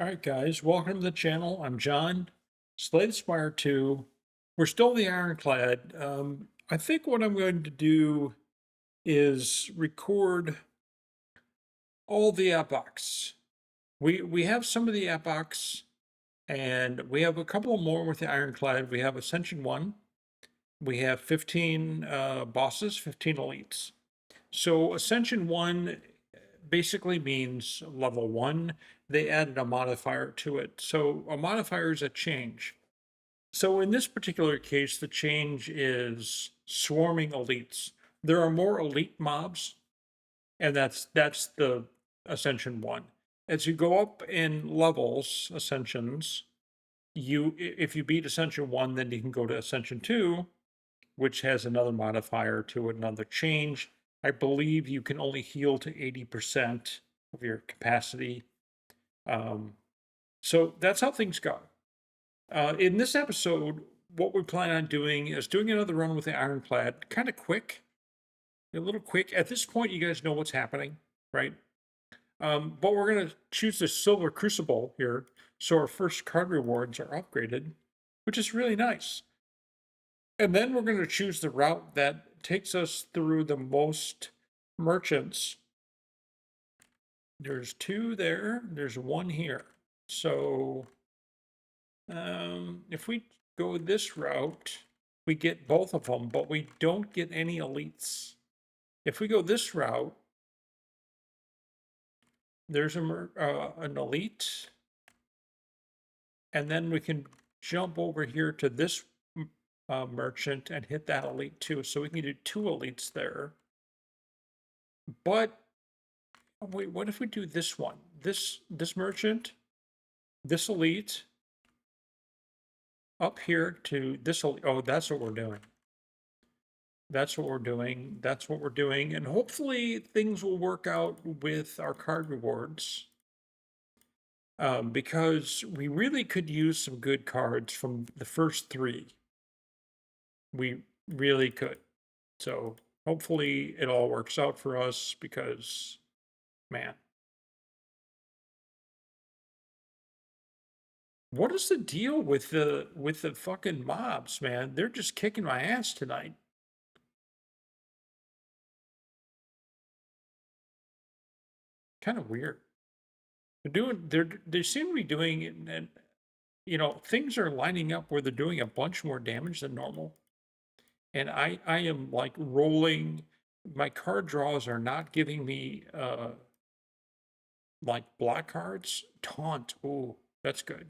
All right, guys, welcome to the channel. I'm John, Slade Spire 2. We're still the Ironclad. I think what I'm going to do is record all the Epochs. We have some of the Epochs, and we have a couple more with the Ironclad. We have Ascension 1. We have 15 bosses, 15 elites. So Ascension 1 basically means level 1. They added a modifier to it. So a modifier is a change. So in this particular case, the change is swarming elites. There are more elite mobs, and that's the Ascension 1. As you go up in levels, Ascensions, if you beat Ascension 1, then you can go to Ascension 2, which has another modifier to it, another change. I believe you can only heal to 80% of your capacity. So that's how things go. In this episode, what we plan on doing is doing another run with the Ironclad, kind of quick, a little quick. At this point, you guys know what's happening, right? But we're going to choose the Silver Crucible here, so our first card rewards are upgraded, which is really nice. And then we're going to choose the route that takes us through the most merchants. There's 2 there, there's 1 here. So if we go this route, we get both of them, but we don't get any elites. If we go this route, there's an elite, and then we can jump over here to this merchant and hit that elite too. So we can do 2 elites there. But wait, what if we do this one? This merchant, this elite, up here to this elite. Oh, that's what we're doing. That's what we're doing. That's what we're doing. And hopefully things will work out with our card rewards. Because we really could use some good cards from the first 3. We really could. So hopefully it all works out for us because, man. What is the deal with the fucking mobs, man? They're just kicking my ass tonight. Kind of weird. They seem to be doing it, and things are lining up where they're doing a bunch more damage than normal. And I am like rolling. My card draws are not giving me like black cards. Taunt. Oh, that's good.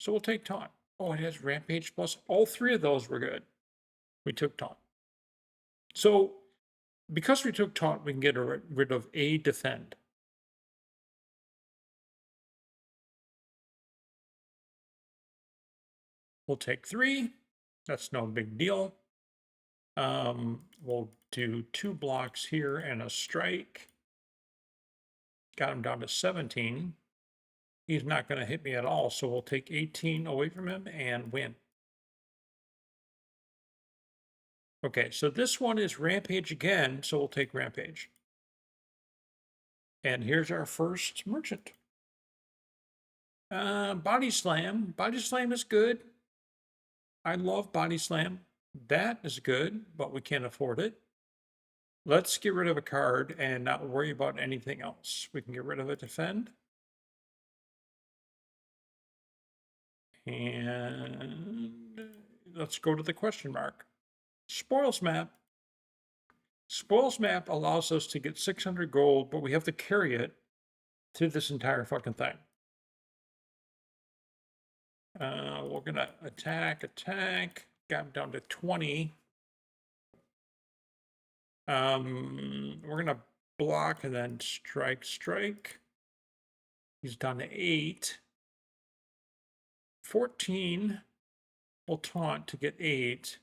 So we'll take taunt. Oh, it has rampage plus. All 3 of those were good. We took taunt. So because we took taunt, we can get rid of a defend. We'll take 3. That's no big deal. We'll do 2 blocks here and a strike. Got him down to 17. He's not going to hit me at all, so we'll take 18 away from him and win. Okay, so this one is Rampage again, so we'll take Rampage. And here's our first merchant. Body Slam. Body Slam is good. I love Body Slam. That is good, but we can't afford it. Let's get rid of a card and not worry about anything else. We can get rid of a defend. And let's go to the question mark. Spoils map. Spoils map allows us to get 600 gold, but we have to carry it through this entire fucking thing. We're gonna attack. Got him down to 20. We're gonna block and then strike. He's down to 8. 14. We'll taunt to get 8.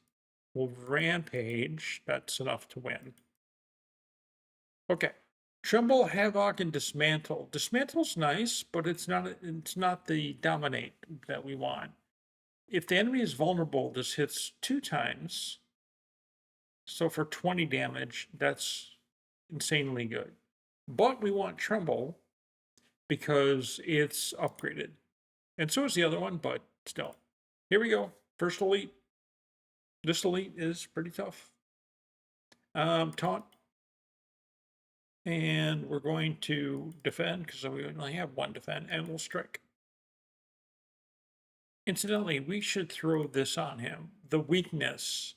We'll rampage. That's enough to win. Okay. Tremble, Havoc, and Dismantle. Dismantle's nice, but it's not the dominate that we want. If the enemy is vulnerable, this hits 2 times. So for 20 damage, that's insanely good. But we want Tremble. because it's upgraded. And so is the other one, but still. Here we go. First elite. This elite is pretty tough. Taunt. And we're going to defend because we only have one defend, and we'll strike. Incidentally, we should throw this on him. The weakness.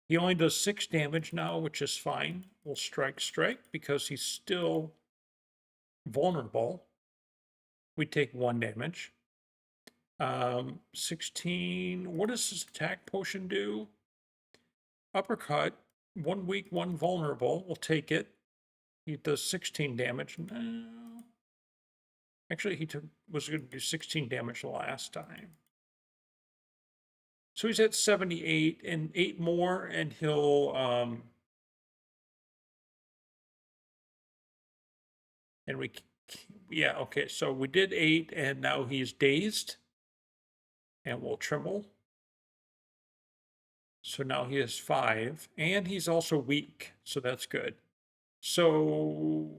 He only does 6 damage now, which is fine. We'll strike because he's still vulnerable. We take 1 damage. 16. What does this attack potion do? Uppercut. 1 weak, 1 vulnerable. We'll take it. He does 16 damage. No. Actually, was going to do 16 damage last time. So he's at 78 and 8 more, and he'll and yeah, okay, so we did 8 and now he's dazed. And we'll tremble. So now he has 5, and he's also weak, so that's good. So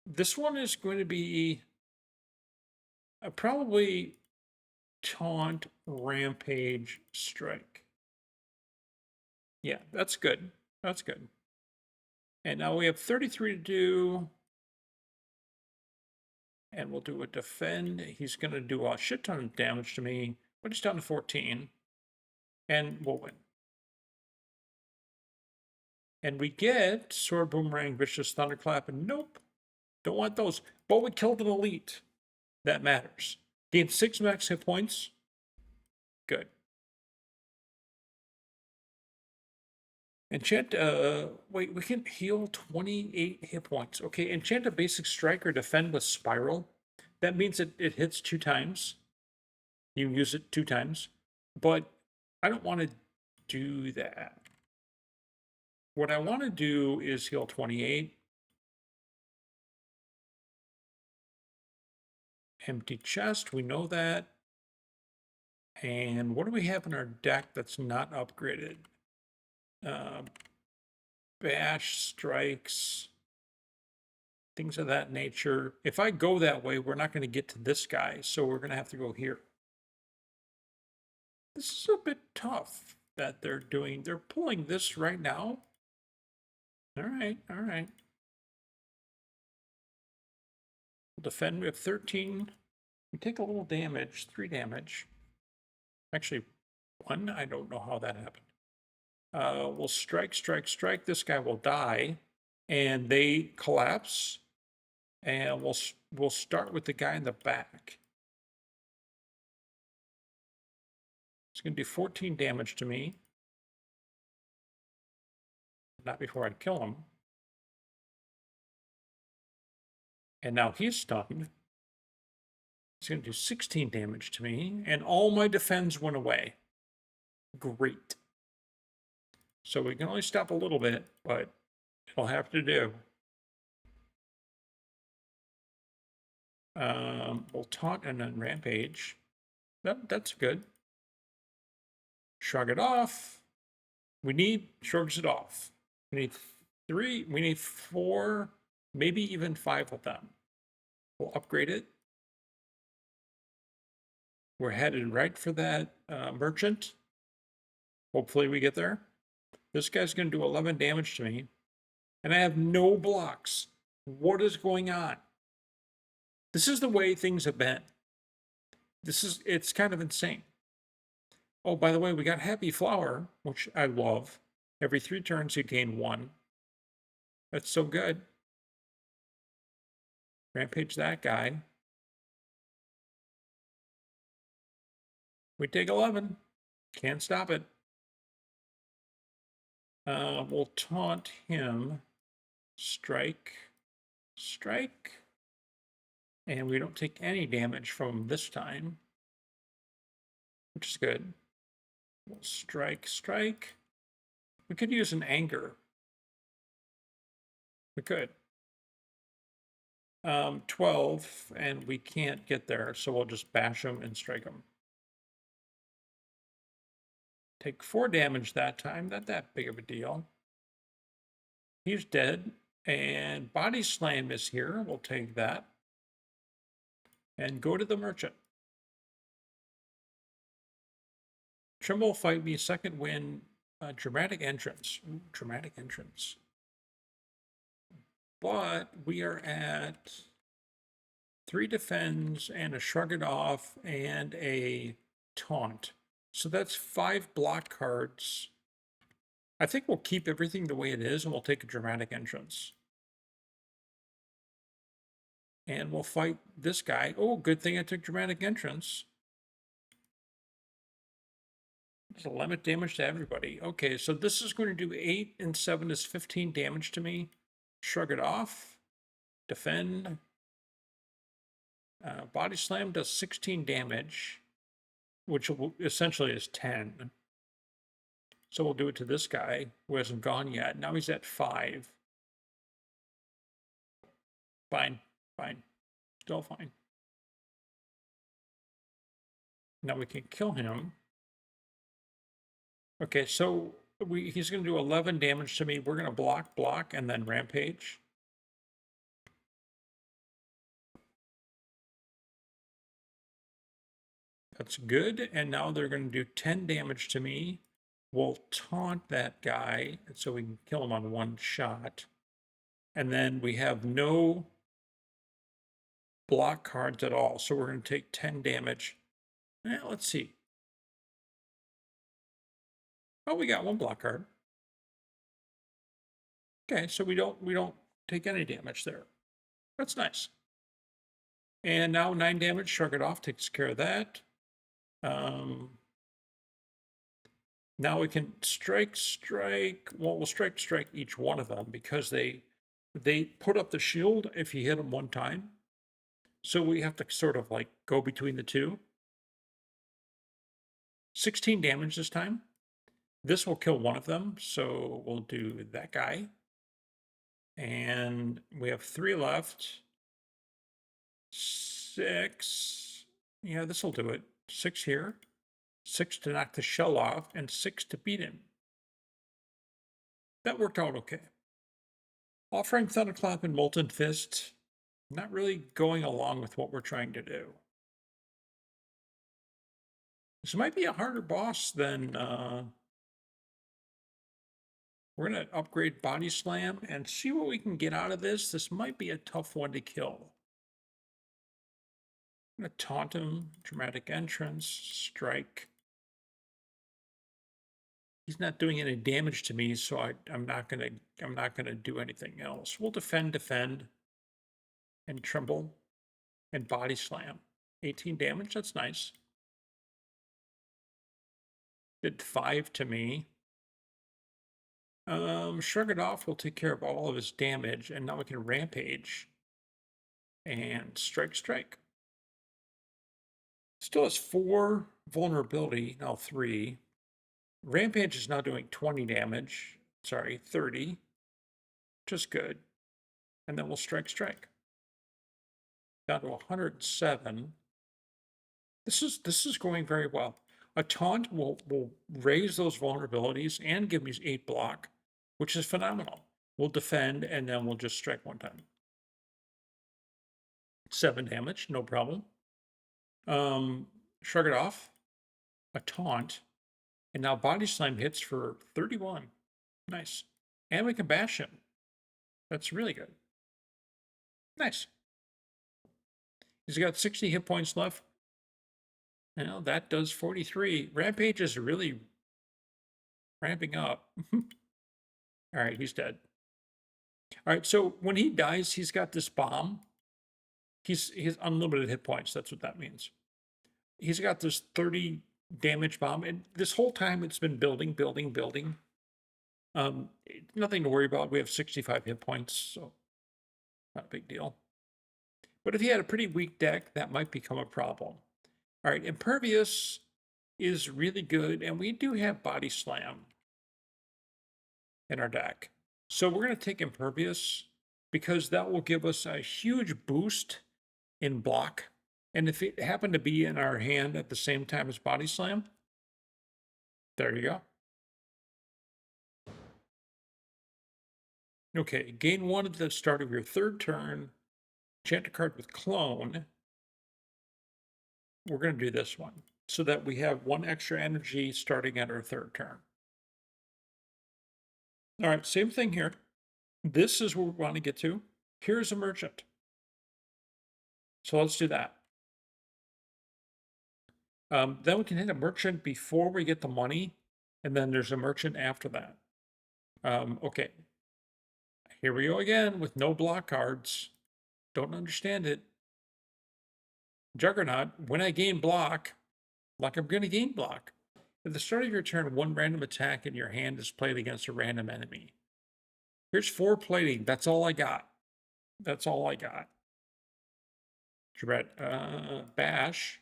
this one is going to be probably taunt, rampage, strike. Yeah, that's good. That's good. And now we have 33 to do. And we'll do a defend. He's going to do a shit ton of damage to me, but he's down to 14. And we'll win. And we get Sword, Boomerang, Vicious, Thunderclap, and nope. Don't want those. But we killed an elite. That matters. Gained 6 max hit points. Good. Enchant, wait, we can heal 28 hit points. Okay, enchant a basic strike or defend with Spiral. That means it hits 2 times. You use it 2 times. But I don't want to do that. What I want to do is heal 28. Empty chest, we know that. And what do we have in our deck that's not upgraded? Bash, strikes, things of that nature. If I go that way, we're not going to get to this guy, so we're going to have to go here. This is a bit tough that they're doing. They're pulling this right now. All right, all right. We'll defend. We have 13. We take a little damage, 3 damage. Actually, 1. I don't know how that happened. We'll strike. This guy will die, and they collapse. And we'll start with the guy in the back. It's going to do 14 damage to me. Not before I kill him. And now he's stunned. It's going to do 16 damage to me, and all my defense went away. Great. So we can only stop a little bit, but it'll have to do. We'll taunt and then rampage. That's good. Shrug it off. Shrugs it off. We need 3, we need 4, maybe even 5 of them. We'll upgrade it. We're headed right for that merchant. Hopefully we get there. This guy's going to do 11 damage to me. And I have no blocks. What is going on? This is the way things have been. It's kind of insane. Oh, by the way, we got Happy Flower, which I love. Every 3 turns you gain 1. That's so good. Rampage that guy. We take 11. Can't stop it. We'll taunt him. Strike. And we don't take any damage from him this time, which is good. We'll strike. We could use an anger. We could. 12, and we can't get there, so we'll just bash him and strike him. Take 4 damage that time, not that big of a deal. He's dead, and Body Slam is here. We'll take that. and go to the merchant. Trimble will fight me, second win, dramatic entrance. Ooh, dramatic entrance. But we are at 3 defends and a shrug it off and a taunt. So that's 5 block cards. I think we'll keep everything the way it is and we'll take a dramatic entrance. And we'll fight this guy. Oh, good thing I took dramatic entrance. There's a limit damage to everybody. Okay, so this is going to do 8 and 7 is 15 damage to me. Shrug it off. Defend. Body slam does 16 damage, which essentially is 10. So we'll do it to this guy who hasn't gone yet. Now he's at 5. Fine, fine. Still fine. Now we can kill him. Okay, so he's going to do 11 damage to me. We're going to block, and then rampage. That's good. And now they're going to do 10 damage to me. We'll taunt that guy so we can kill him on 1 shot. And then we have no block cards at all. So we're going to take 10 damage. Let's see. Oh, we got 1 block card. Okay, so we don't take any damage there. That's nice. And now 9 damage, shrug it off, takes care of that. Now we can strike. Well, we'll strike each one of them because they put up the shield if you hit them 1 time. So we have to sort of like go between the 2. 16 damage this time. This will kill 1 of them, so we'll do that guy. And we have 3 left. 6. Yeah, this will do it. 6 here. 6 to knock the shell off, and 6 to beat him. That worked out okay. Offering Thunderclap and Molten Fist, not really going along with what we're trying to do. This might be a harder boss than... we're going to upgrade Body Slam and see what we can get out of this. This might be a tough one to kill. I'm going to taunt him, dramatic entrance, strike. He's not doing any damage to me, so I'm not gonna do anything else. We'll defend, and tremble, and body slam. 18 damage. That's nice. Did 5 to me. Shrug it off. We'll take care of all of his damage, and now we can rampage and strike. Still has 4 vulnerability. Now 3. Rampage is now doing 20 damage. Sorry, 30. Just good. And then we'll strike. Down to 107. This is going very well. A taunt will raise those vulnerabilities and give me 8 block, which is phenomenal. We'll defend and then we'll just strike 1 time. 7 damage, no problem. Shrug it off. A taunt. And now Body Slam hits for 31. Nice. And we can bash him. That's really good. Nice. He's got 60 hit points left. Well, that does 43. Rampage is really ramping up. All right, he's dead. All right, so when he dies, he's got this bomb. He's unlimited hit points. That's what that means. He's got this 30 damage bomb, and this whole time it's been building. Nothing to worry about. We have 65 hit points, so not a big deal. But if he had a pretty weak deck, that might become a problem. All right, Impervious is really good, and we do have Body Slam in our deck. So we're going to take Impervious because that will give us a huge boost in block. And if it happened to be in our hand at the same time as Body Slam, there you go. Okay, gain 1 at the start of your 3rd turn. Enchant a card with Clone. we're going to do this one so that we have one extra energy starting at our third turn. All right, same thing here. This is where we want to get to. Here's a merchant. So let's do that. Then we can hit a merchant before we get the money, and then there's a merchant after that. Okay. Here we go again with no block cards. Don't understand it. Juggernaut, when I gain block, like I'm going to gain block. At the start of your turn, one random attack in your hand is played against a random enemy. Here's 4 plating. That's all I got. That's all I got. Bash.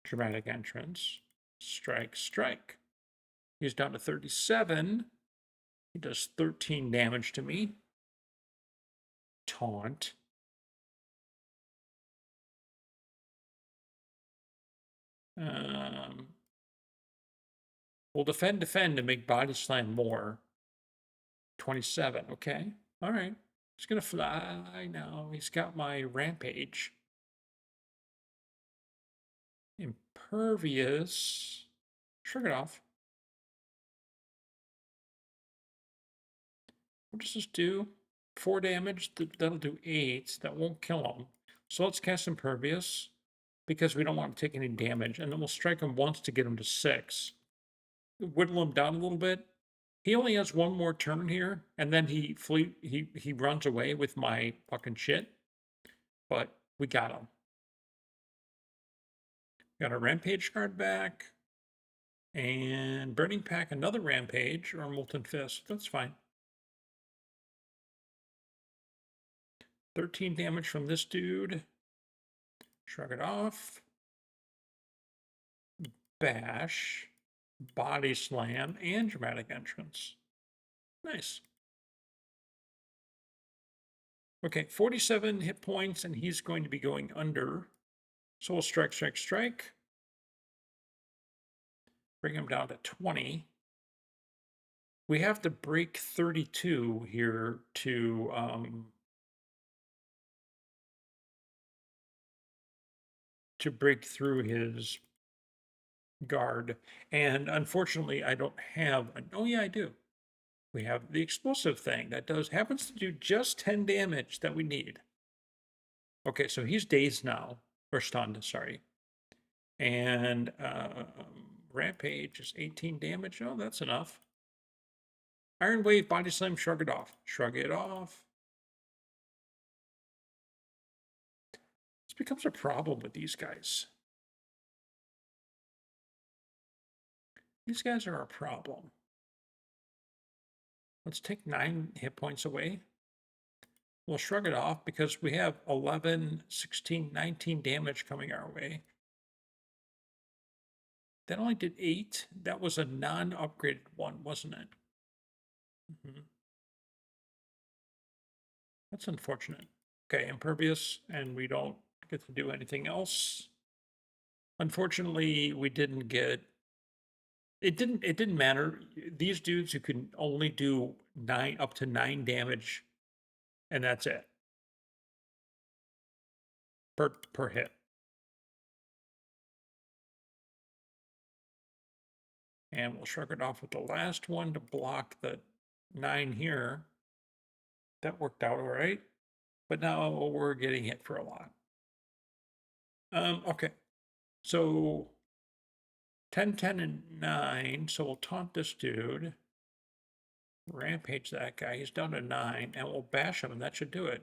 Dramatic entrance. Strike, strike. He's down to 37. He does 13 damage to me. Taunt. We'll defend and make body slam more. 27. Okay. All right. He's going to fly now. He's got my rampage. Impervious. Shrug it off. What does this do? 4 damage. That'll do 8. That won't kill him. So let's cast Impervious because we don't want to take any damage. And then we'll strike him once to get him to 6. Whittle him down a little bit. He only has one more turn here, and then he runs away with my fucking shit. But we got him. Got a Rampage card back. And Burning Pack, another Rampage, or Molten Fist. That's fine. 13 damage from this dude. Shrug it off. Bash. Body Slam, and Dramatic Entrance. Nice. Okay, 47 hit points, and he's going to be going under. So we'll strike, strike, strike. Bring him down to 20. We have to break 32 here to break through his guard. And unfortunately, I don't have oh yeah, I do. We have the explosive thing that happens to do just 10 damage that we need. Okay, so he's dazed now, or stunned, sorry. And Rampage is 18 damage. Oh, that's enough. Iron Wave, Body Slam, shrug it off. Shrug it off. This becomes a problem with these guys. These guys are a problem. Let's take 9 hit points away. We'll shrug it off because we have 11, 16, 19 damage coming our way. That only did 8. That was a non-upgraded one, wasn't it? That's unfortunate. Okay, Impervious, and we don't get to do anything else. Unfortunately, we didn't get... It didn't matter. These dudes who can only do up to 9 damage, and that's it. Per hit. And we'll shrug it off with the last one to block the 9 here. That worked out all right. But now we're getting hit for a lot. Okay. So 10, 10, and 9. So we'll taunt this dude. Rampage that guy. He's down to 9. And we'll bash him, and that should do it.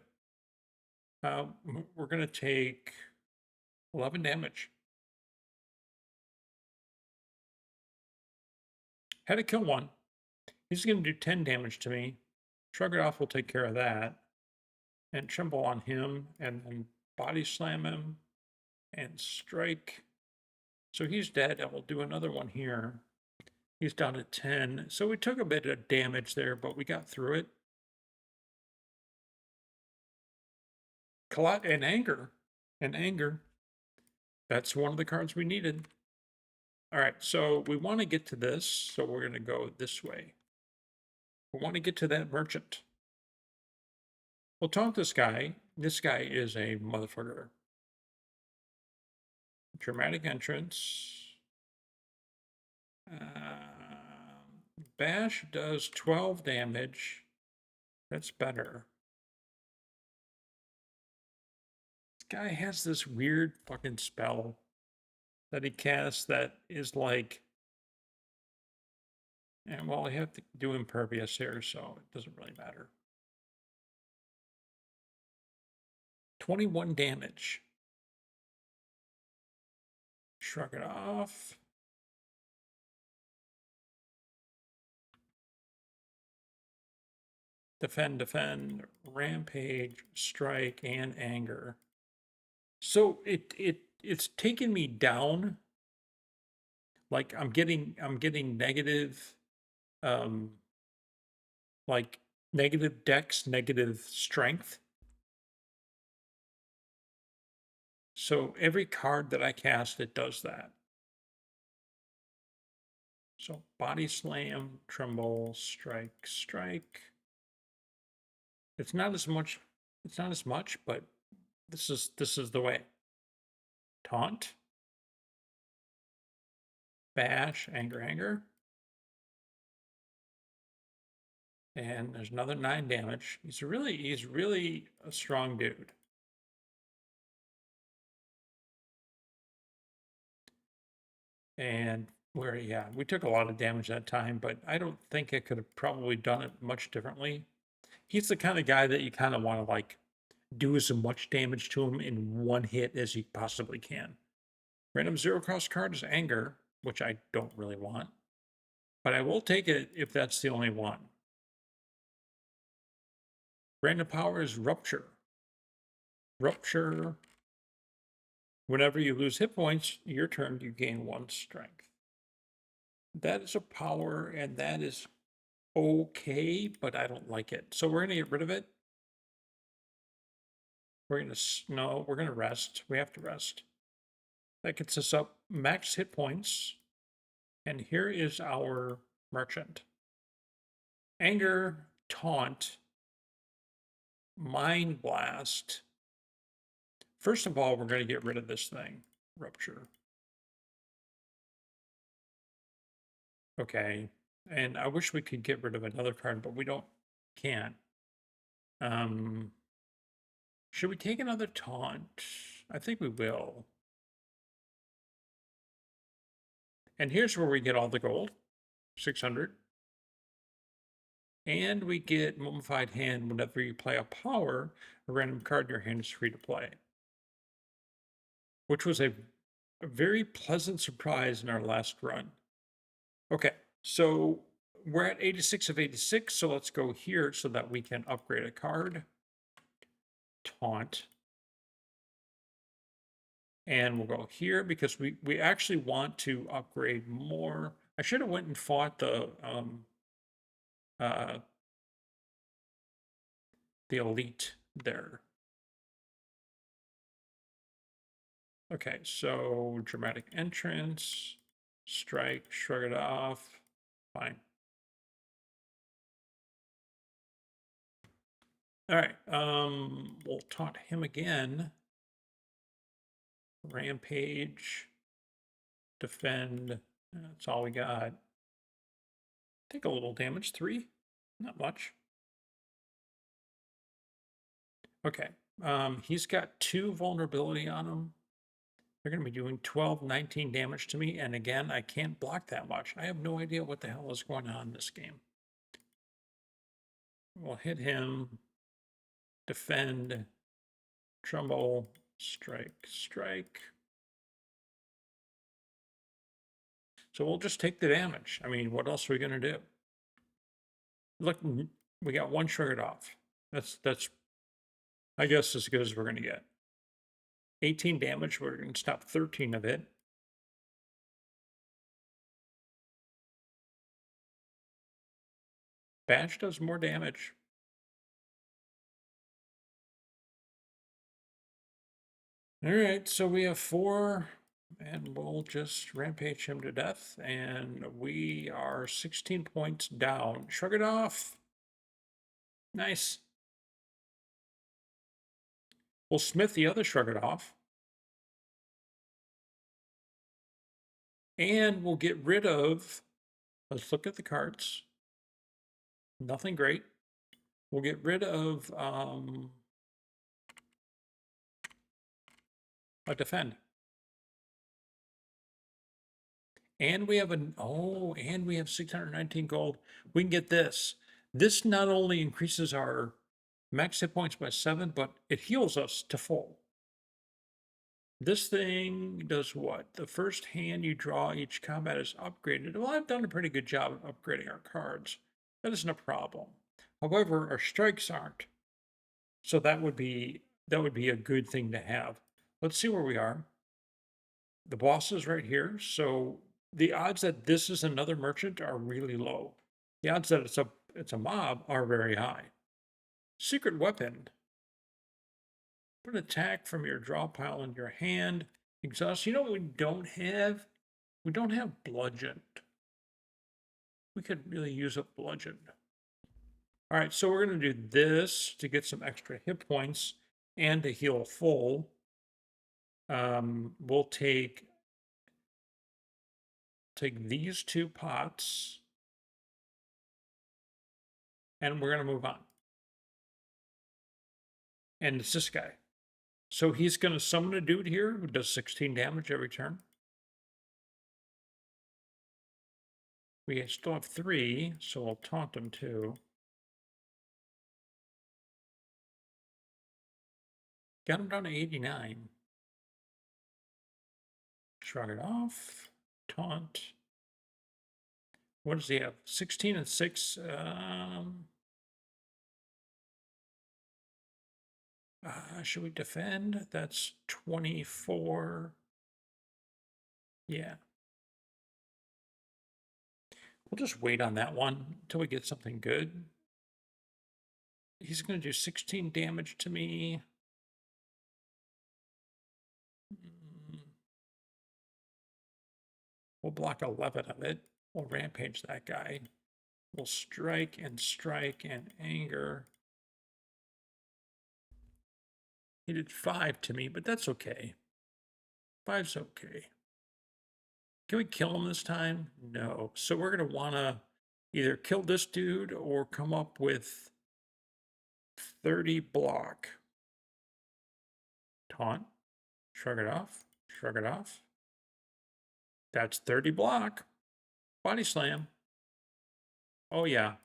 We're going to take 11 damage. Had to kill one. He's going to do 10 damage to me. Shrug it off, we'll take care of that. And tremble on him, and then body slam him, and strike. So he's dead, and we'll do another one here. He's down to 10. So we took a bit of damage there, but we got through it. And anger. And anger. That's one of the cards we needed. All right, so we want to get to this, so we're going to go this way. We want to get to that merchant. We'll taunt this guy. This guy is a motherfucker. Dramatic entrance. Bash does 12 damage. That's better. This guy has this weird fucking spell that he casts that is like, and well, I have to do impervious here, so it doesn't really matter. 21 damage. Shrug it off. Defend, rampage, strike, and anger. So it's taken me down. Like I'm getting negative, like negative dex, negative strength. So every card that I cast, it does that. So body slam, tremble, strike. It's not as much, but this is the way. Taunt. Bash, anger. And there's another 9 damage. He's really a strong dude. And we took a lot of damage that time, but I don't think I could have probably done it much differently. He's the kind of guy that you kind of want to like do as much damage to him in one hit as you possibly can. Random 0 cost card is anger, which I don't really want, but I will take it if that's the only one. Random power is rupture. Whenever you lose hit points, your turn, you gain 1 strength. That is a power, and that is okay, but I don't like it. So we're going to get rid of it. We're going to rest. We have to rest. That gets us up max hit points. And here is our merchant. Anger, taunt, mind blast. First of all, we're going to get rid of this thing, rupture. Okay, and I wish we could get rid of another card, but we can't. Should we take another taunt? I think we will. And here's where we get all the gold, 600. And we get Mummified Hand whenever you play a power, a random card in your hand is free to play. Which was a very pleasant surprise in our last run. Okay, so we're at 86 of 86, so let's go here so that we can upgrade a card. Taunt. And we'll go here because we actually want to upgrade more. I should have went and fought the elite there. Okay, so dramatic entrance, strike, shrug it off, fine. All right, we'll taunt him again. Rampage, defend, that's all we got. Take a little damage, 3, not much. Okay, he's got 2 vulnerability on him. They're going to be doing 12, 19 damage to me, and again, I can't block that much. I have no idea what the hell is going on in this game. We'll hit him, defend, tremble, strike. So we'll just take the damage. I mean, what else are we going to do? Look, we got 1 triggered off. That's I guess as good as we're going to get. 18 damage, we're going to stop 13 of it. Bash does more damage. All right, so we have 4, and we'll just rampage him to death, and we are 16 points down. Shrug it off. Nice. We'll smith the other shrug it off. And we'll get rid of, let's look at the cards. Nothing great. We'll get rid of a defend. And we have and we have 619 gold. We can get this. This not only increases our max hit points by 7, but it heals us to full. This thing does what? The first hand you draw each combat is upgraded. Well, I've done a pretty good job of upgrading our cards. That isn't a problem. However, our strikes aren't. So that would be a good thing to have. Let's see where we are. The boss is right here. So the odds that this is another merchant are really low. The odds that it's a mob are very high. Secret weapon. Put an attack from your draw pile in your hand. Exhaust. You know what we don't have? We don't have bludgeoned. We could really use a bludgeon. All right, so we're going to do this to get some extra hit points and to heal full. We'll take these 2 pots and we're going to move on. And it's this guy. So he's going to summon a dude here who does 16 damage every turn. We still have 3, so we'll taunt him too. Got him down to 89. Shrug it off. Taunt. What does he have? 16 and 6. Should we defend? That's 24. Yeah. We'll just wait on that one until we get something good. He's going to do 16 damage to me. We'll block 11 of it. We'll rampage that guy. We'll strike and anger. He did 5 to me, but that's okay. 5's okay. Can we kill him this time? No. So we're going to want to either kill this dude or come up with 30 block. Taunt. Shrug it off. Shrug it off. That's 30 block. Body slam. Oh, yeah.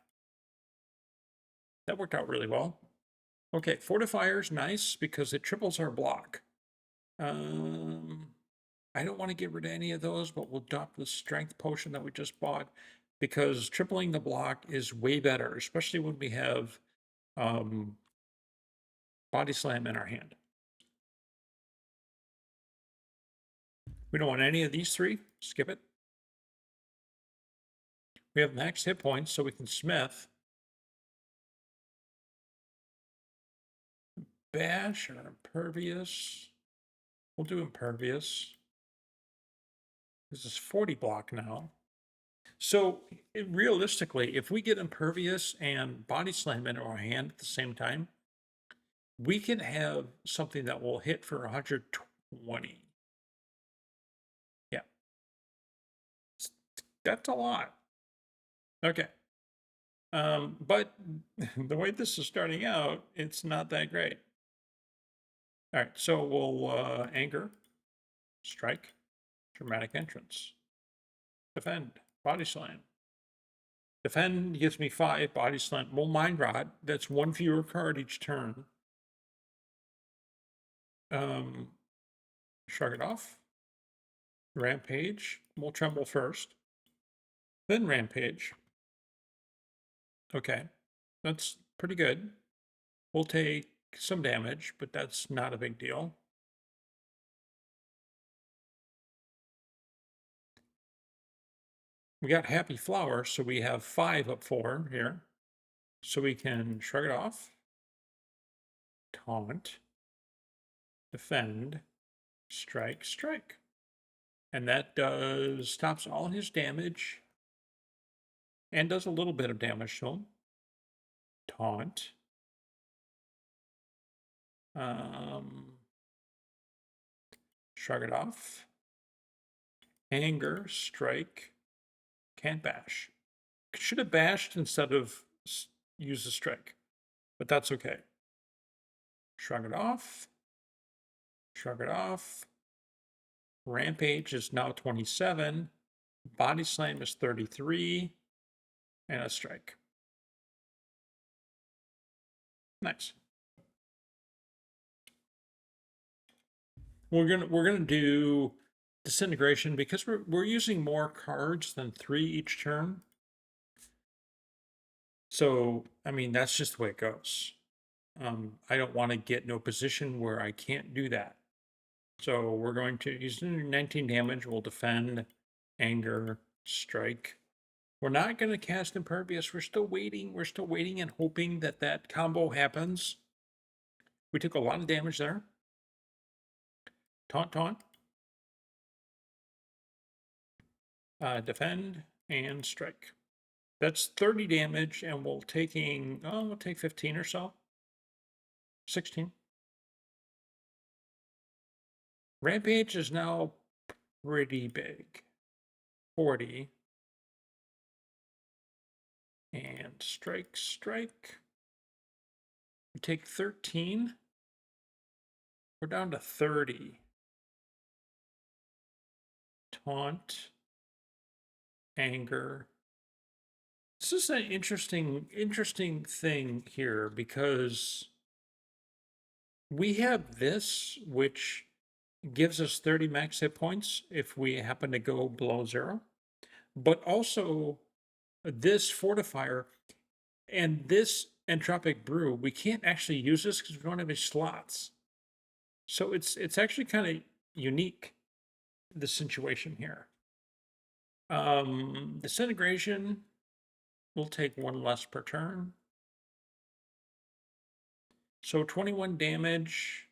That worked out really well. Okay, Fortifier's nice because it triples our block. I don't want to get rid of any of those, but we'll drop the strength potion that we just bought because tripling the block is way better, especially when we have body slam in our hand. We don't want any of these 3. Skip it. We have max hit points, so we can smith. Bash or impervious. We'll do impervious. This is 40 block now. So realistically, if we get impervious and body slam into our hand at the same time, we can have something that will hit for 120. Yeah. That's a lot. Okay. But the way this is starting out, it's not that great. All right, so we'll anger, strike, dramatic entrance, defend, body slam. Defend gives me 5, body slam. Well, mind rot, that's 1 fewer card each turn. Shrug it off. Rampage. We'll tremble first. Then rampage. Okay, that's pretty good. We'll take some damage, but that's not a big deal. We got Happy Flower, so we have 5 up 4 here. So we can shrug it off, taunt, defend, strike, strike. And that stops all his damage and does a little bit of damage to him. Taunt. Shrug it off. Anger, strike, can't bash. Should have bashed instead of use the strike, but that's okay. Shrug it off. Shrug it off. Rampage is now 27. Body slam is 33. And a strike. Nice. We're gonna do disintegration because we're using more cards than 3 each turn. So I mean that's just the way it goes. I don't want to get in a position where I can't do that. So we're going to use 19 damage. We'll defend, anger, strike. We're not going to cast Impervious. We're still waiting. We're still waiting and hoping that that combo happens. We took a lot of damage there. Taunt, taunt. Defend and strike. That's 30 damage, and we'll take 15 or so. 16. Rampage is now pretty big. 40. And strike, strike. We take 13. We're down to 30. Taunt. Anger. This is an interesting thing here because we have this, which gives us 30 max hit points if we happen to go below 0, but also this fortifier and this entropic brew, we can't actually use this because we don't have any slots. So it's actually kind of unique, the situation here. Disintegration will take 1 less per turn. So 21 damage.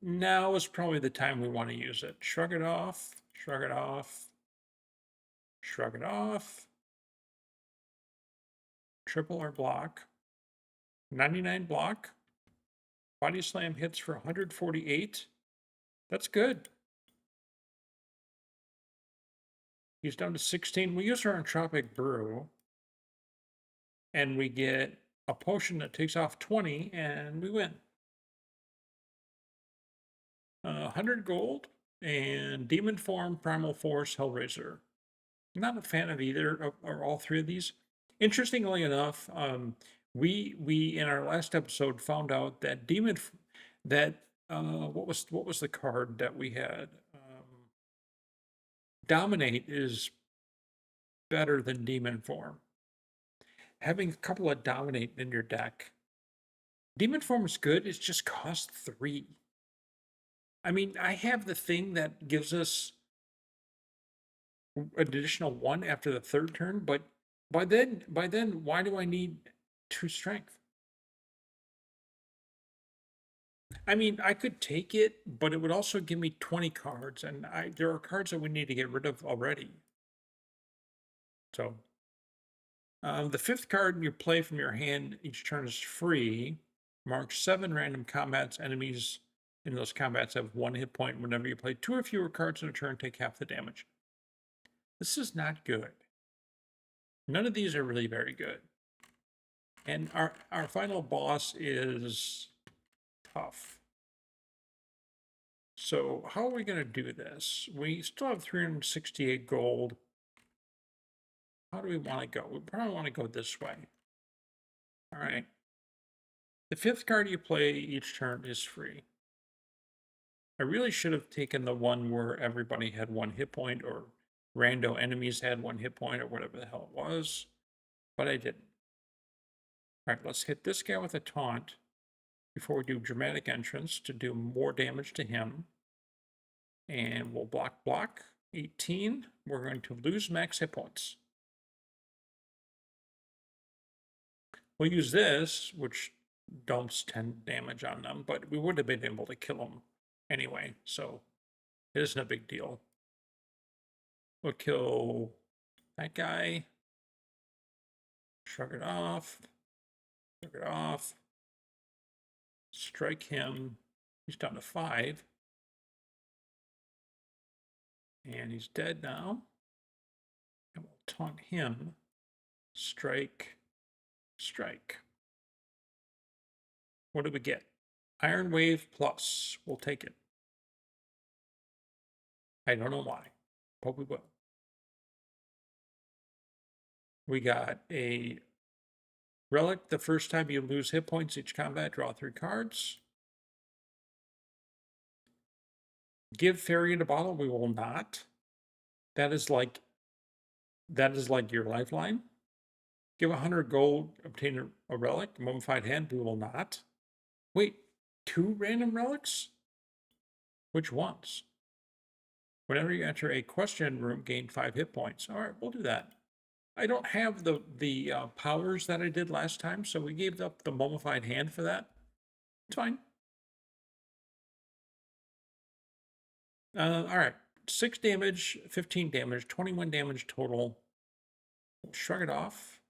Now is probably the time we want to use it. Shrug it off, shrug it off, shrug it off. Triple our block. 99 block. Body slam hits for 148. That's good. He's down to 16. We use our entropic brew. And we get a potion that takes off 20, and we win. 100 gold and Demon Form, Primal Force, Hellraiser. Not a fan of either or all 3 of these. Interestingly enough, we in our last episode found out that what was the card that we had? Dominate is better than Demon Form. Having a couple of Dominate in your deck. Demon Form is good, it just costs 3. I mean, I have the thing that gives us an additional 1 after the 3rd turn, but by then, why do I need 2 strength? I mean, I could take it, but it would also give me 20 cards, and there are cards that we need to get rid of already. So, the 5th card you play from your hand each turn is free. Mark 7 random combats. Enemies in those combats have 1 hit point. Whenever you play 2 or fewer cards in a turn, take half the damage. This is not good. None of these are really very good. And our final boss is tough. So how are we going to do this? We still have 368 gold. How do we want to go? We probably want to go this way. All right. The 5th card you play each turn is free. I really should have taken the one where everybody had 1 hit point, or rando enemies had 1 hit point, or whatever the hell it was, but I didn't. All right, let's hit this guy with a taunt before we do dramatic entrance to do more damage to him. And we'll block 18. We're going to lose max hit points. We'll use this, which dumps 10 damage on them, but we would have been able to kill them anyway, so it isn't a big deal. We'll kill that guy. Shrug it off. Shrug it off. Strike him. He's down to 5. And he's dead now. And we'll taunt him. Strike, strike. What do we get? Iron Wave Plus. We'll take it. I don't know why, but we will. We got a relic. The first time you lose hit points each combat, draw 3 cards. Give Fairy in a bottle. We will not. That is like your lifeline. Give 100 gold, obtain a relic, mummified hand. We will not. Wait, 2 random relics? Which ones? Whenever you enter a question room, gain 5 hit points. All right, we'll do that. I don't have the powers that I did last time, so we gave up the mummified hand for that. It's fine. All right, 6 damage, 15 damage, 21 damage total. We'll shrug it off.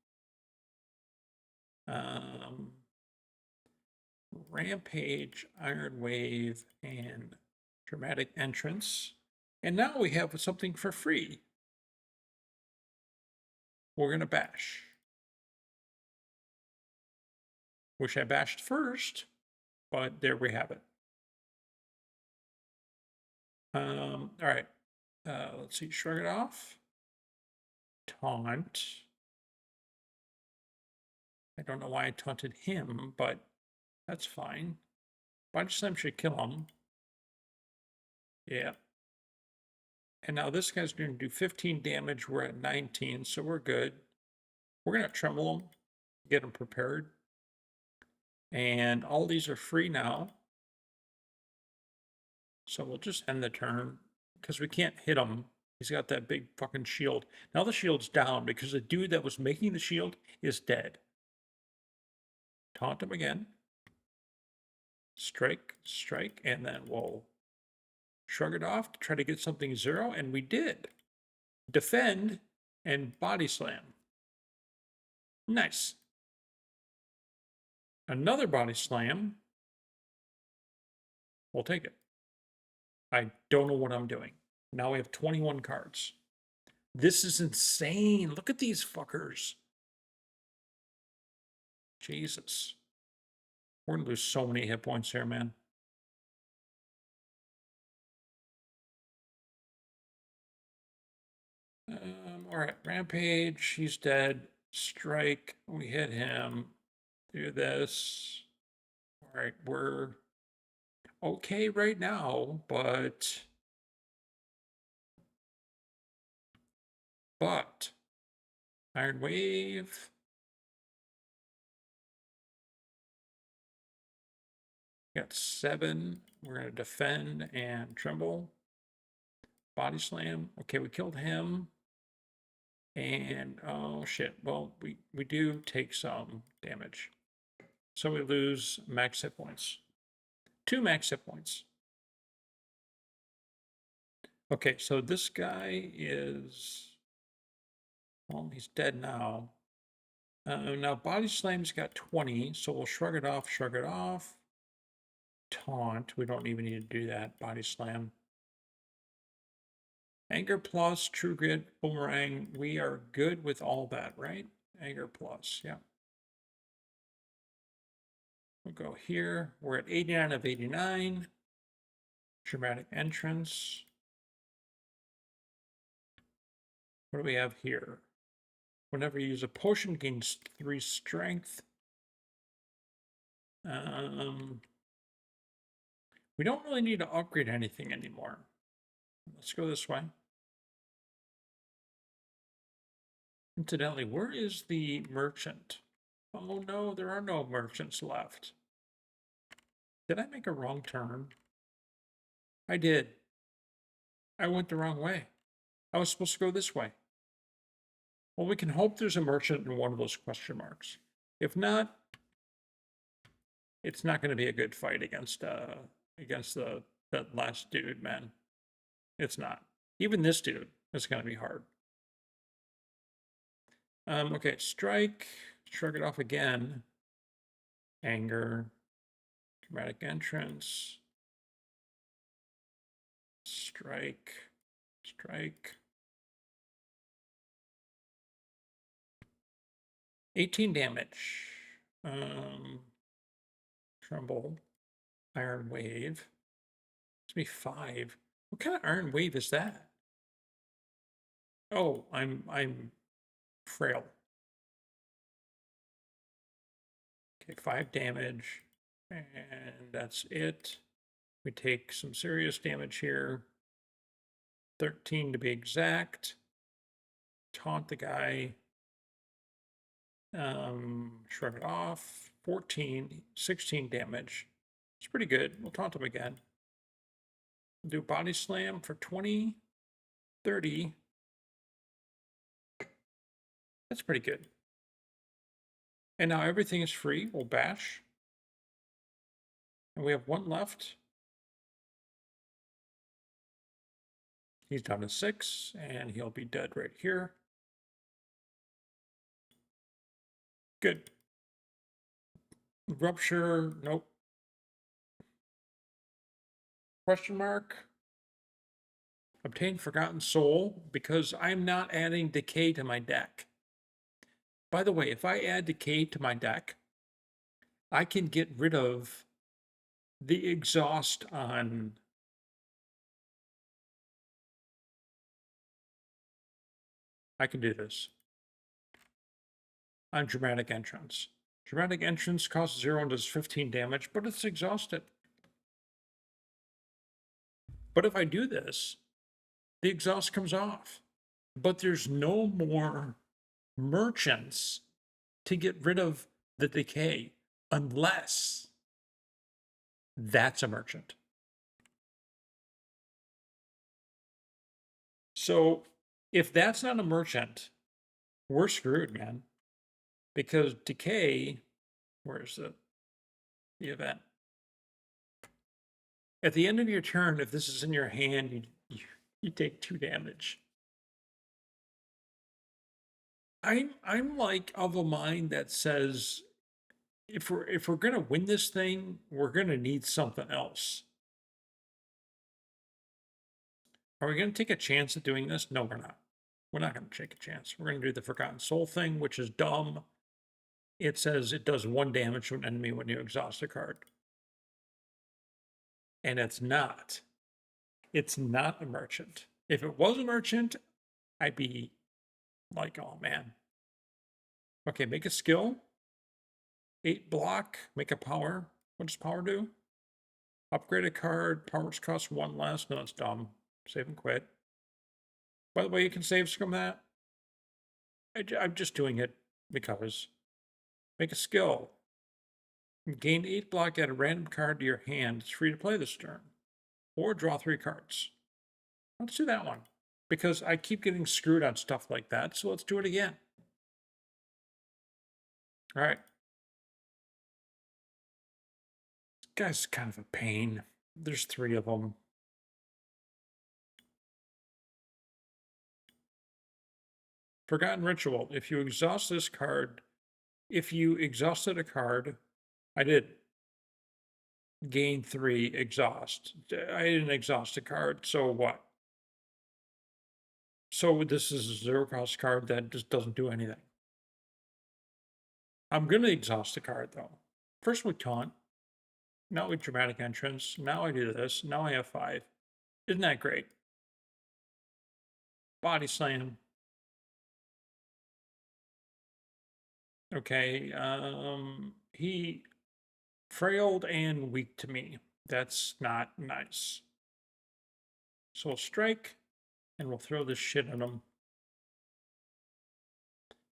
Rampage, Iron Wave, and Dramatic Entrance. And now we have something for free. We're going to bash. Wish I bashed first, but there we have it. All right. Let's see. Shrug it off. Taunt. I don't know why I taunted him, but that's fine. Body Slam should kill him. Yeah. And now this guy's going to do 15 damage. We're at 19, so we're good. We're going to tremble him, get him prepared. And all these are free now. So we'll just end the turn because we can't hit him. He's got that big fucking shield. Now the shield's down because the dude that was making the shield is dead. Taunt him again. Strike, strike, and then we'll shrug it off to try to get something 0, and we did. Defend and body slam. Nice. Another body slam. We'll take it. I don't know what I'm doing. Now we have 21 cards. This is insane. Look at these fuckers. Jesus. We're going to lose so many hit points here, man. All right, Rampage. He's dead. Strike. We hit him. Do this. All right, we're okay right now, but Iron Wave. Got 7. We're going to defend and tremble. Body slam. Okay, we killed him. And oh shit. Well, we do take some damage. So we lose max hit points. 2 max hit points. Okay, so this guy is, well, he's dead now. Now body slam's got 20, so we'll shrug it off, shrug it off. Taunt, we don't even need to do that. Body slam. Anger plus, True Grit, Boomerang. We are good with all that, right? Anger plus, yeah. We'll go here. We're at 89 of 89. Dramatic Entrance. What do we have here? Whenever you use a potion, gains 3 strength. We don't really need to upgrade anything anymore. Let's go this way. Incidentally, where is the merchant? Oh no, there are no merchants left. Did I make a wrong turn? I did. I went the wrong way. I was supposed to go this way. Well, we can hope there's a merchant in one of those question marks. If not, it's not going to be a good fight against that last dude, man. It's not. Even this dude is going to be hard. Okay, strike. Shrug it off again. Anger. Dramatic Entrance. Strike. Strike. 18 damage. Tremble. Iron Wave. It's me 5. What kind of Iron Wave is that? Oh, I'm frail. Okay, 5 damage. And that's it. We take some serious damage here. 13 to be exact. Taunt the guy. Shrug it off. 14, 16 damage. It's pretty good. We'll taunt him again. Do body slam for 20, 30. That's pretty good. And now everything is free. We'll bash. And we have 1 left. He's down to 6, and he'll be dead right here. Good. Rupture, nope. Question mark. Obtain Forgotten Soul, because I'm not adding Decay to my deck. By the way, if I add Decay to my deck, I can get rid of the exhaust on I can do this. On Dramatic Entrance. Dramatic Entrance costs 0 and does 15 damage, but it's exhausted. But if I do this, the exhaust comes off. But there's no more merchants to get rid of the decay unless that's a merchant. So if that's not a merchant, we're screwed, man. Because decay, where's the event? At the end of your turn, if this is in your hand, you take 2 damage. I'm like of a mind that says if we're gonna win this thing, we're gonna need something else. Are we gonna take a chance at doing this? No, we're not. We're not gonna take a chance. We're gonna do the Forgotten Soul thing, which is dumb. It says it does 1 damage to an enemy when you exhaust a card. And it's not. It's not a merchant. If it was a merchant, I'd be like, oh man. Okay, make a skill. 8 block, make a power. What does power do? Upgrade a card, powers cost 1 less. No, it's dumb. Save and quit. By the way, you can save from that. I'm just doing it because. Make a skill. Gain 8 block, add a random card to your hand. It's free to play this turn. Or draw 3 cards. Let's do that one. Because I keep getting screwed on stuff like that, so let's do it again. All right. This guy's kind of a pain. There's 3 of them. Forgotten Ritual. If you exhaust this card, if you exhausted a card, I did gain 3 exhaust. I didn't exhaust a card, so what? So this is a 0 cost card that just doesn't do anything. I'm going to exhaust the card though. First we taunt. Now we Dramatic Entrance. Now I do this. Now I have 5. Isn't that great? Body Slam. Okay, he frailed and weak to me. That's not nice. So we'll strike, and we'll throw this shit at him.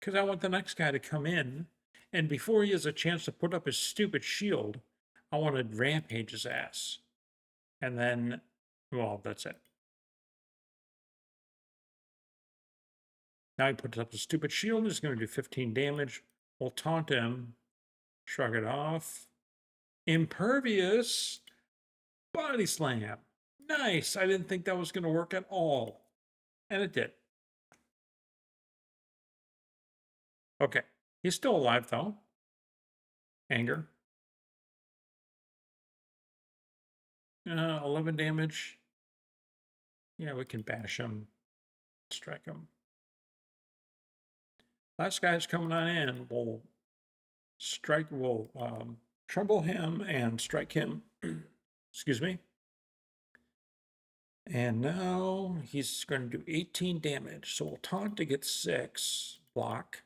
Because I want the next guy to come in, and before he has a chance to put up his stupid shield, I want to rampage his ass. And then, well, that's it. Now he puts up the stupid shield, he's going to do 15 damage. We'll taunt him, shrug it off. Impervious, body slam. Nice. I didn't think that was going to work at all. And it did. Okay. He's still alive, though. Anger. 11 damage. Yeah, we can bash him, strike him. Last guy's coming on in. We'll trouble him and strike him. Excuse me. And now he's going to do 18 damage. So we'll taunt to get 6 block.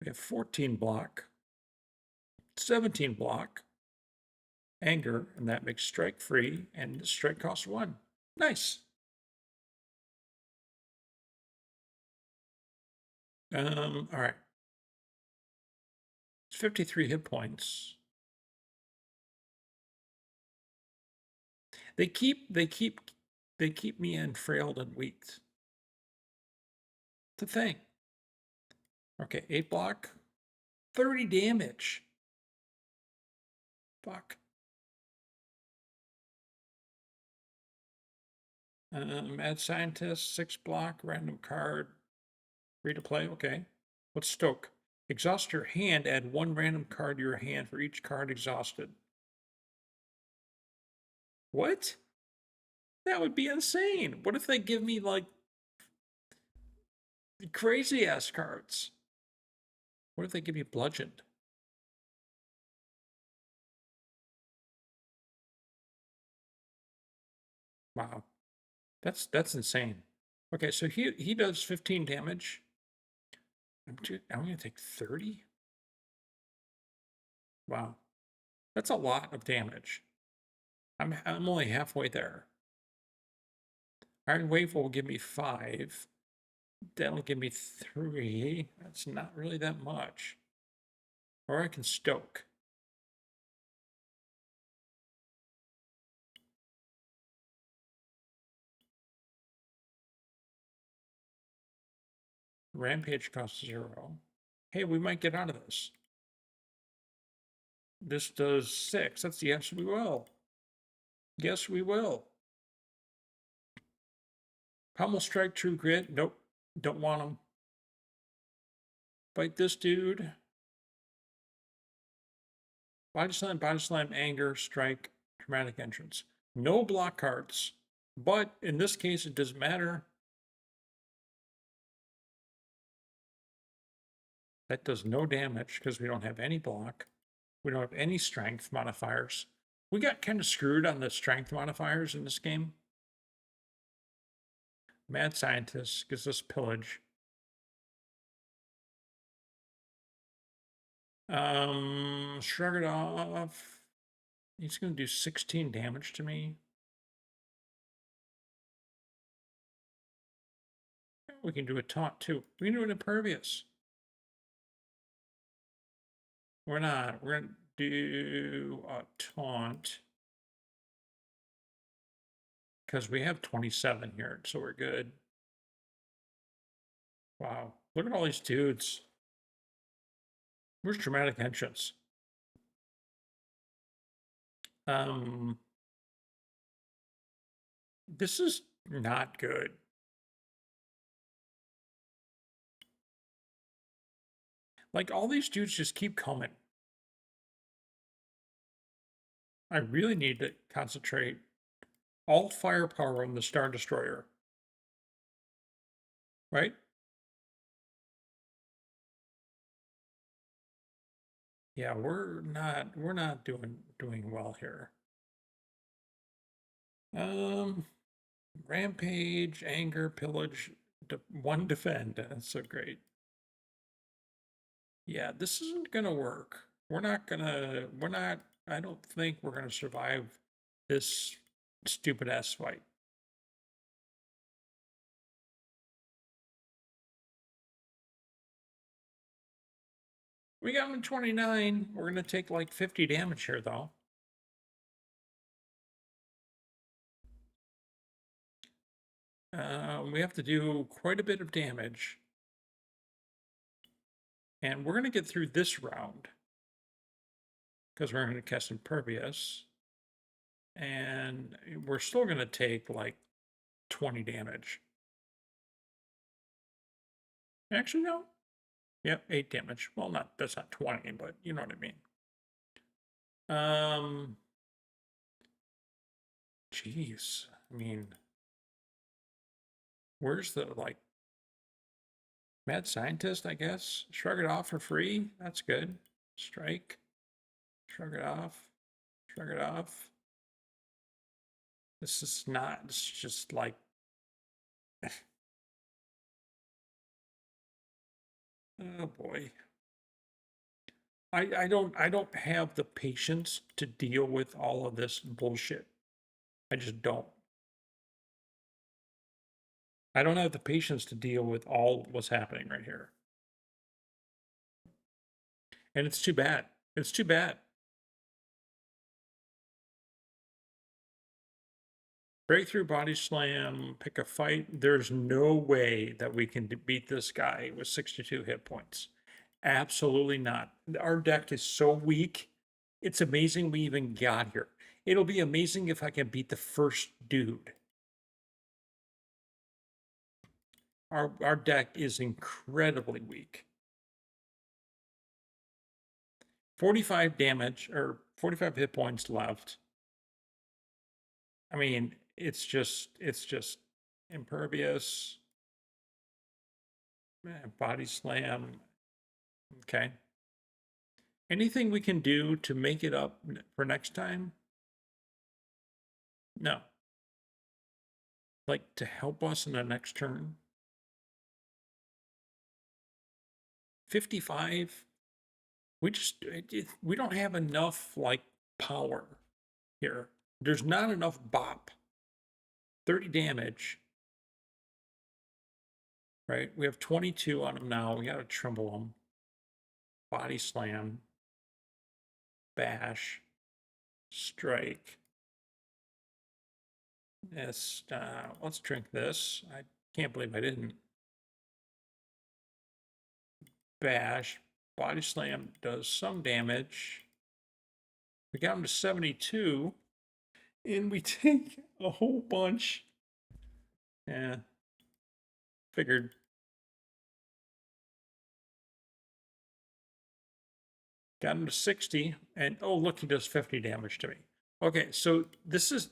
We have 14 block, 17 block, anger, and that makes strike free, and the strike costs 1. Nice. All right. It's 53 hit points. They keep me enfrailed and weak. It's a thing. Okay, 8 block, 30 damage. Fuck. Mad Scientist, 6 block, random card, free to play. Okay. What's Stoke? Exhaust your hand, add 1 random card to your hand for each card exhausted. What? That would be insane. What if they give me like crazy ass cards? What if they give me bludgeoned? Wow. That's insane. Okay, so he does 15 damage. I'm gonna take 30. Wow. That's a lot of damage. I'm only halfway there. Iron Wave will give me 5. That'll give me 3. That's not really that much. Or I can Stoke. Rampage costs 0. Hey, we might get out of this. This does 6. That's yes, we will. Yes, we will. Pummel Strike, True Grit. Nope. Don't want them. Fight this dude. Body Slam, Anger, Strike, Dramatic Entrance. No block cards. But in this case, it doesn't matter. That does no damage because we don't have any block. We don't have any strength modifiers. We got kind of screwed on the strength modifiers in this game. Mad Scientist gives us pillage. Shrug it off. He's going to do 16 damage to me. We can do a taunt too. We can do an impervious. We're not. We're going to do a taunt. Because we have 27 here, so we're good. Wow. Look at all these dudes. Where's Dramatic Entrance? This is not good. Like, all these dudes just keep coming. I really need to concentrate all firepower on the Star Destroyer. Right? Yeah, we're not doing well here. Rampage, Anger, Pillage, 1 defend. That's so great. Yeah, this isn't gonna work. I don't think we're gonna survive this stupid ass fight. We got him in 29. We're gonna take like 50 damage here though. We have to do quite a bit of damage. And we're gonna get through this round. Because we're gonna cast Impervious. And we're still gonna take like 20 damage. Actually, no. Yep, 8 damage. Well, that's not 20, but you know what I mean. Jeez. I mean, Where's the, like, mad scientist, I guess? Shrug it off for free? That's good. Strike. Shrug it off. Shrug it off. This is not, it's just like, oh boy. I don't have the patience to deal with all of this bullshit. I just don't. I don't have the patience to deal with all what's happening right here. And it's too bad. It's too bad. Breakthrough body slam, pick a fight. There's no way that we can beat this guy with 62 hit points. Absolutely not. Our deck is so weak. It's amazing we even got here. It'll be amazing if I can beat the first dude. Our deck is incredibly weak. 45 damage, or 45 hit points left. I mean, it's just impervious. Body slam. Okay. Anything we can do to make it up for next time? No. Like, to help us in the next turn? 55? We don't have enough, like, power here. There's not enough bop. 30 damage. Right? We have 22 on him now. We gotta tremble him. Body slam. Bash. Strike. Yes, let's drink this. I can't believe I didn't. Bash. Body slam does some damage. We got him to 72. And we take a whole bunch. Yeah. Figured. Got him to 60. And oh, look, he does 50 damage to me. Okay, so this is,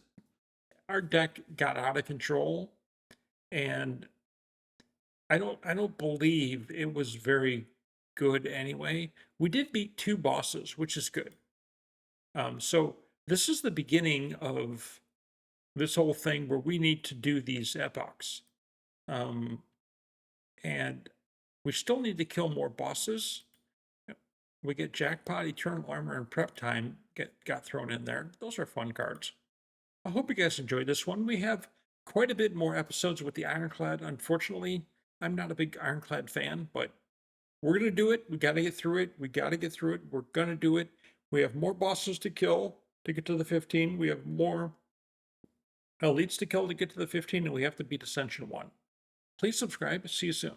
our deck got out of control. And I don't believe it was very good anyway. We did beat 2 bosses, which is good. So this is the beginning of this whole thing where we need to do these epochs. And we still need to kill more bosses. We get Jackpot, Eternal Armor, and Prep Time got thrown in there. Those are fun cards. I hope you guys enjoyed this one. We have quite a bit more episodes with the Ironclad. Unfortunately, I'm not a big Ironclad fan, but we're going to do it. We got to get through it. We got to get through it. We're going to do it. We have more bosses to kill to get to the 15. We have more elites to kill to get to the 15, and we have to beat Ascension 1. Please subscribe. See you soon.